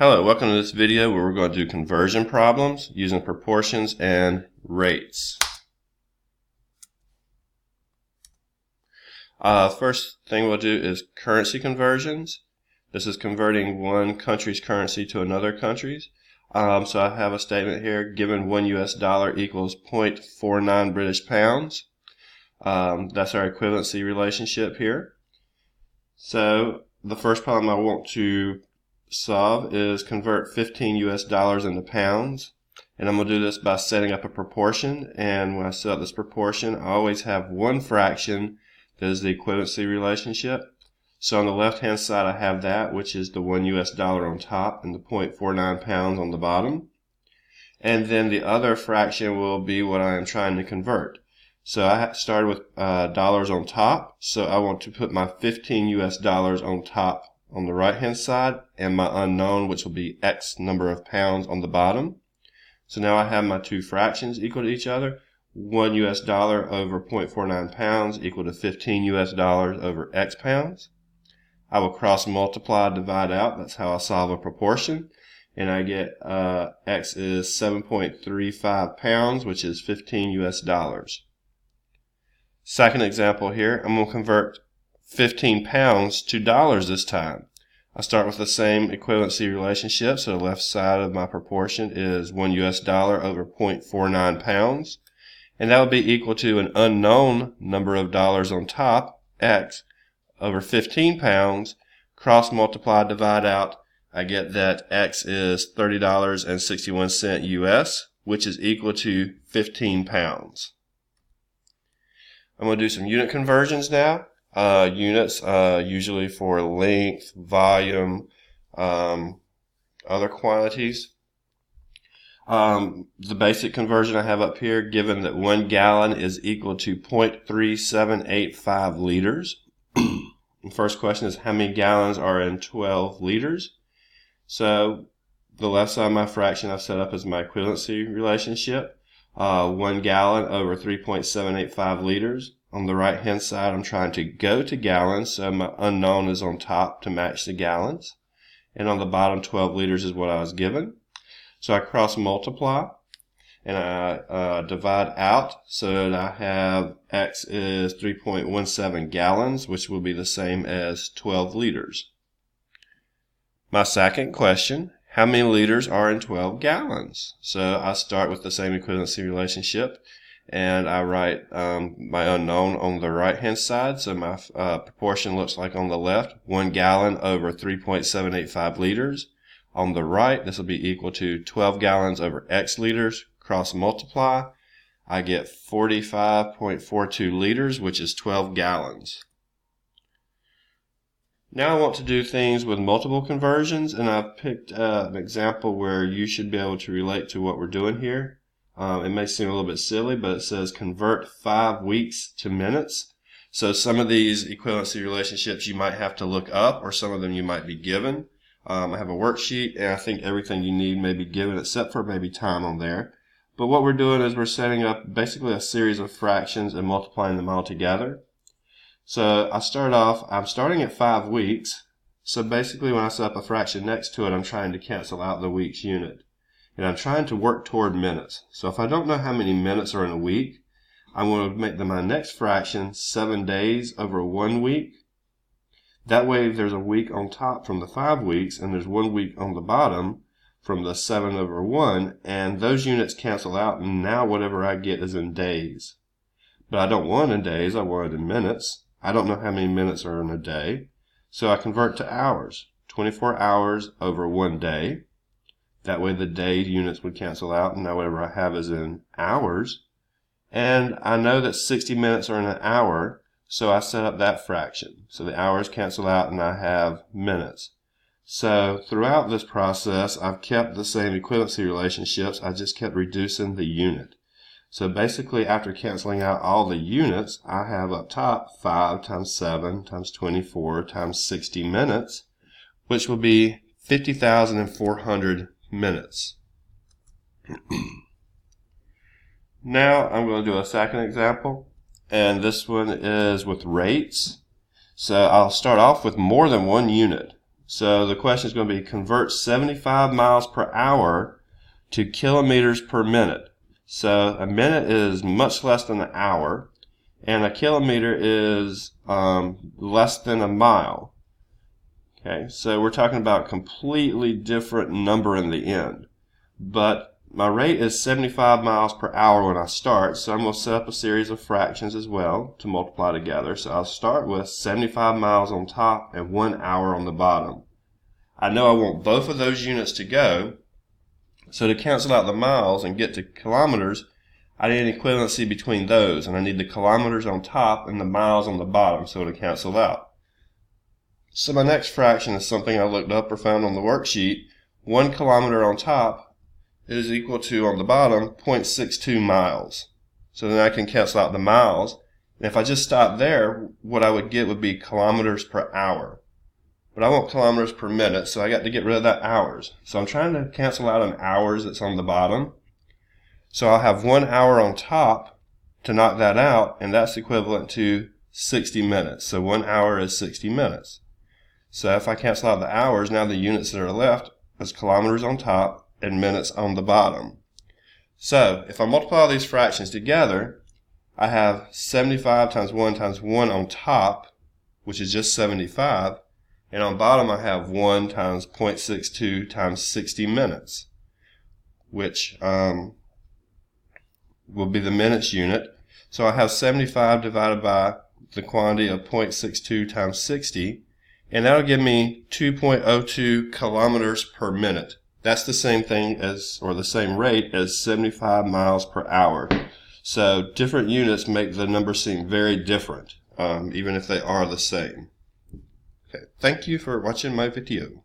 Hello, welcome to this video where we're going to do conversion problems using proportions and rates. First thing we'll do is currency conversions. This is converting one country's currency to another country's. So I have a statement here, given $1 equals 0.49 British pounds. That's our equivalency relationship here. So the first problem I want to solve is convert $15 into pounds, and I'm going to do this by setting up a proportion. And when I set up this proportion, I always have one fraction that is the equivalency relationship. So on the left hand side I have that, which is the $1 on top and the 0.49 pounds on the bottom, and then the other fraction will be what I am trying to convert. So I started with dollars on top, so I want to put my $15 on top on the right hand side and my unknown, which will be X number of pounds, on the bottom. So now I have my two fractions equal to each other. $1 over 0.49 pounds equal to $15 over X pounds. I will cross multiply, divide out. That's how I solve a proportion. And I get X is 7.35 pounds, which is $15. Second example here, I'm going to convert 15 pounds to dollars this time. I start with the same equivalency relationship, so the left side of my proportion is $1 over 0.49 pounds, and that would be equal to an unknown number of dollars on top, X, over 15 pounds. Cross multiply, divide out, I get that X is $30.61 US, which is equal to 15 pounds. I'm going to do some unit conversions now. Units usually for length, volume, other quantities. The basic conversion I have up here, given that 1 gallon is equal to 0.3785 liters. The first question is, how many gallons are in 12 liters? So the left side of my fraction I've set up as my equivalency relationship. 1 gallon over 3.785 liters. On the right hand side I'm trying to go to gallons, so my unknown is on top to match the gallons. And on the bottom, 12 liters is what I was given. So I cross multiply and I divide out, so that I have X is 3.17 gallons, which will be the same as 12 liters. My second question, how many liters are in 12 gallons? So I start with the same equivalency relationship, and I write my unknown on the right hand side. So my proportion looks like on the left, 1 gallon over 3.785 liters. On the right, this will be equal to 12 gallons over X liters. Cross multiply, I get 45.42 liters, which is 12 gallons. Now I want to do things with multiple conversions, and I've picked an example where you should be able to relate to what we're doing here. It may seem a little bit silly, but it says convert 5 weeks to minutes. So some of these equivalency relationships you might have to look up, or some of them you might be given. I have a worksheet, and I think everything you need may be given except for maybe time on there. But what we're doing is we're setting up basically a series of fractions and multiplying them all together. So I'm starting at 5 weeks. So basically when I set up a fraction next to it, I'm trying to cancel out the weeks unit. And I'm trying to work toward minutes. So if I don't know how many minutes are in a week, I'm going to make my next fraction 7 days over 1 week. That way there's a week on top from the 5 weeks, and there's 1 week on the bottom from the 7 over 1, and those units cancel out, and now whatever I get is in days. But I don't want it in days, I want it in minutes. I don't know how many minutes are in a day, so I convert to hours. 24 hours over 1 day. That way the day units would cancel out, and now whatever I have is in hours. And I know that 60 minutes are in an hour, so I set up that fraction. So the hours cancel out and I have minutes. So throughout this process, I've kept the same equivalency relationships, I just kept reducing the unit. So basically, after canceling out all the units, I have up top 5 times 7 times 24 times 60 minutes, which will be 50,400 minutes. Now I'm going to do a second example, and this one is with rates. So I'll start off with more than one unit. So the question is going to be convert 75 miles per hour to kilometers per minute. So a minute is much less than an hour, and a kilometer is less than a mile. Okay, so we're talking about a completely different number in the end. But my rate is 75 miles per hour when I start, so I'm going to set up a series of fractions as well to multiply together. So I'll start with 75 miles on top and 1 hour on the bottom. I know I want both of those units to go, so to cancel out the miles and get to kilometers, I need an equivalency between those, and I need the kilometers on top and the miles on the bottom so to cancel out. So my next fraction is something I looked up or found on the worksheet. 1 kilometer on top is equal to, on the bottom, 0.62 miles. So then I can cancel out the miles. And if I just stop there, what I would get would be kilometers per hour. But I want kilometers per minute, so I got to get rid of that hours. So I'm trying to cancel out an hours that's on the bottom. So I'll have 1 hour on top to knock that out, and that's equivalent to 60 minutes. So 1 hour is 60 minutes. So if I cancel out the hours, now the units that are left is kilometers on top and minutes on the bottom. So if I multiply all these fractions together, I have 75 times 1 on top, which is just 75, and on bottom I have 1 times 0.62 times 60 minutes, which will be the minutes unit. So I have 75 divided by the quantity of 0.62 times 60, and that'll give me 2.02 kilometers per minute. That's the same thing as, or the same rate as 75 miles per hour. So different units make the number seem very different, even if they are the same. Okay, thank you for watching my video.